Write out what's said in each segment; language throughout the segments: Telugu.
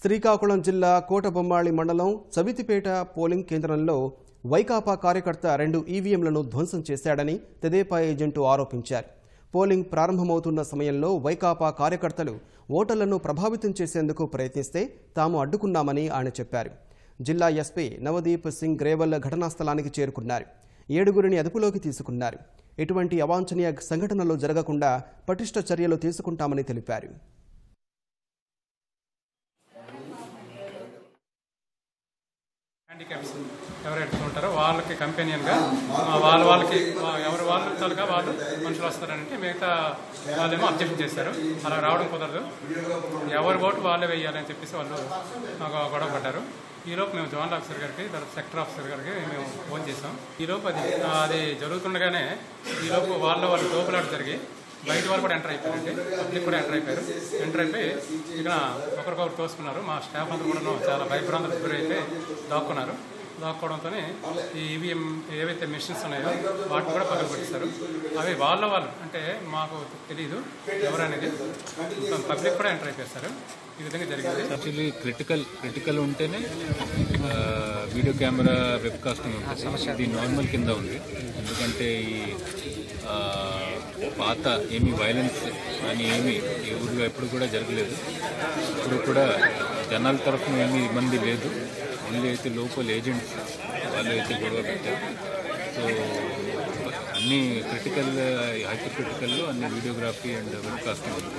శ్రీకాకుళం జిల్లా కోటబొమ్మాళి మండలం సవితిపేట పోలింగ్ కేంద్రంలో వైకాపా కార్యకర్త 2 ఈవీఎంలను ధ్వంసం చేశాడని తెదేపా ఏజెంటు ఆరోపించారు. పోలింగ్ ప్రారంభమవుతున్న సమయంలో వైకాపా కార్యకర్తలు ఓటర్లను ప్రభావితం చేసేందుకు ప్రయత్నిస్తే తాము అడ్డుకున్నామని ఆయన చెప్పారు. జిల్లా ఎస్పీ నవదీప్ సింగ్ గ్రేవల్ ఘటనా స్థలానికి చేరుకున్నారు. 7గురిని అదుపులోకి తీసుకున్నారు. ఎటువంటి అవాంఛనీయ సంఘటనలు జరగకుండా పటిష్ట చర్యలు తీసుకుంటామని తెలిపారు. హ్యాండిక్యాప్స్ ఎవరైతే ఉంటారో వాళ్ళకి కంపెనీగా వాళ్ళకి ఎవరు తాలూకా వాళ్ళు మనుషులు వస్తారంటే మిగతా వాళ్ళేమో అబ్జెక్షన్ చేశారు. అలా రావడం కుదరదు, ఎవరి ఓటు వాళ్ళే వేయాలని చెప్పేసి వాళ్ళు గొడవ పడ్డారు. ఈలోపు మేము జోనల్ ఆఫీసర్ గారికి, తర్వాత సెక్టర్ ఆఫీసర్ గారికి మేము ఫోన్ చేసాం. ఈలోపు అది జరుగుతుండగానే ఈలోపు వాళ్ళు తోపులాట జరిగి బయట వాళ్ళు కూడా ఎంటర్ అయిపోయారండి. పబ్లిక్ కూడా ఎంటర్ అయిపోయి ఇక్కడ ఒకరికొకరు తోసుకున్నారు. మా స్టాఫ్ అందరూ కూడా చాలా భయభ్రాంతులకు గురైతే దాక్కోవడంతో ఈ ఈవీఎం ఏవైతే మెషిన్స్ ఉన్నాయో వాటిని కూడా పగలగొట్టేశారు. అవి వాళ్ళు అంటే మాకు తెలియదు ఎవరనేది. పబ్లిక్ కూడా ఎంటర్ అయిపోయారు. ఈ విధంగా జరిగింది. యాక్చువల్లీ క్రిటికల్ ఉంటేనే వీడియో కెమెరా వెబ్కాస్టింగ్ ఉంటుంది. ఇది నార్మల్ కింద ఉంది. ఎందుకంటే ఈ పాత ఏమీ వైలెన్స్ అని ఏమీ ఈ ఊరిలో ఎప్పుడు కూడా జరగలేదు. ఇప్పుడు కూడా జనాల తరఫున ఏమీ ఇబ్బంది లేదు. ఓన్లీ అయితే లోకల్ ఏజెంట్స్ వాళ్ళు అయితే గొడవ పెట్టారు. సో అన్ని హైపర్ క్రిటికల్లో అన్ని వీడియోగ్రఫీ అండ్ వెబ్కాస్టింగ్ ఉంది.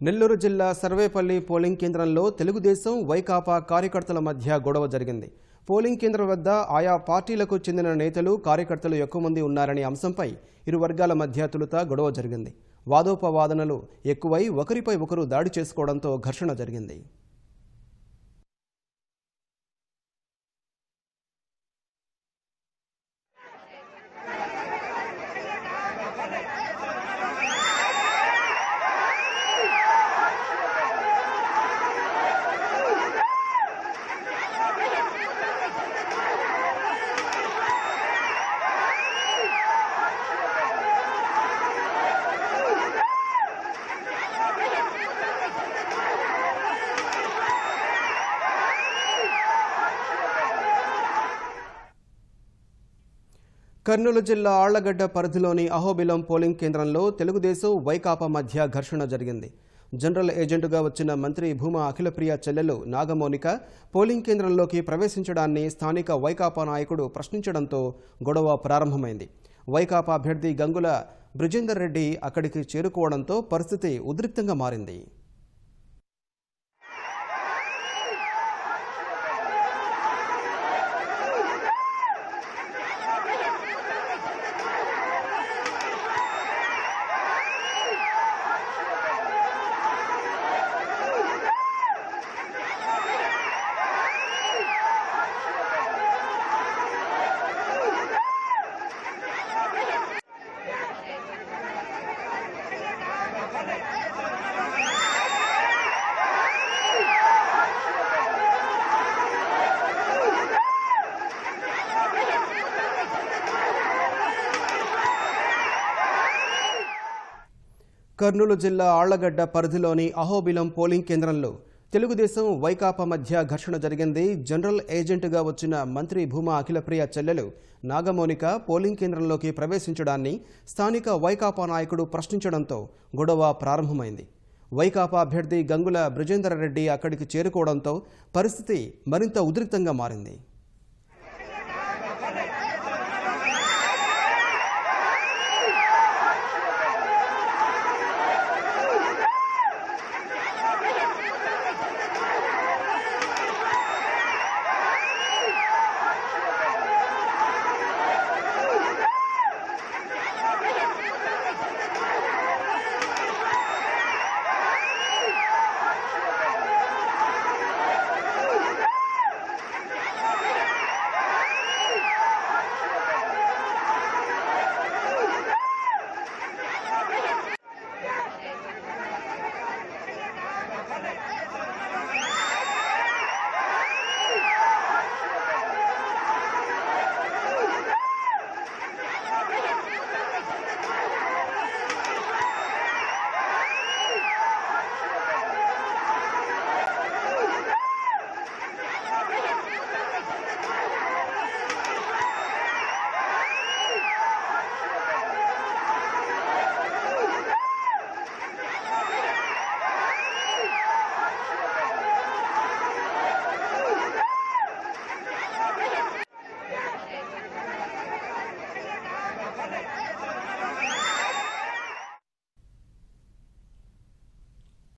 నెల్లూరు జిల్లా సర్వేపల్లి పోలింగ్ కేంద్రంలో తెలుగుదేశం వైకాపా కార్యకర్తల మధ్య గొడవ జరిగింది. పోలింగ్ కేంద్రం వద్ద ఆయా పార్టీలకు చెందిన నేతలు, కార్యకర్తలు ఎక్కువ మంది ఉన్నారనే అంశంపై ఇరు వర్గాల మధ్య తొలుత గొడవ జరిగింది. వాదోపవాదనలు ఎక్కువై ఒకరిపై ఒకరు దాడి చేసుకోవడంతో ఘర్షణ జరిగింది. కర్నూలు జిల్లా ఆళ్లగడ్డ పరిధిలోని అహోబిలం పోలింగ్ కేంద్రంలో తెలుగుదేశం వైకాపా మధ్య ఘర్షణ జరిగింది. జనరల్ ఏజెంటుగా వచ్చిన మంత్రి భూమా అఖిలప్రియ చెల్లెలు నాగమోనిక పోలింగ్ కేంద్రంలోకి ప్రవేశించడాన్ని స్థానిక వైకాపా నాయకుడు ప్రశ్నించడంతో గొడవ ప్రారంభమైంది. వైకాపా అభ్యర్థి గంగుల బ్రిజేందర్ రెడ్డి అక్కడికి చేరుకోవడంతో పరిస్థితి ఉద్రిక్తంగా మారింది. కర్నూలు జిల్లా ఆళ్లగడ్డ పరిధిలోని అహోబిలం పోలింగ్ కేంద్రంలో తెలుగుదేశం వైకాపా మధ్య ఘర్షణ జరిగింది. జనరల్ ఏజెంటుగా వచ్చిన మంత్రి భూమా అఖిలప్రియ చెల్లెలు నాగమోనిక పోలింగ్ కేంద్రంలోకి ప్రవేశించడాన్ని స్థానిక వైకాపా నాయకుడు ప్రశ్నించడంతో గొడవ ప్రారంభమైంది. వైకాపా అభ్యర్థి గంగుల బ్రిజేందర్ రెడ్డి అక్కడికి చేరుకోవడంతో పరిస్థితి మరింత ఉద్రిక్తంగా మారింది.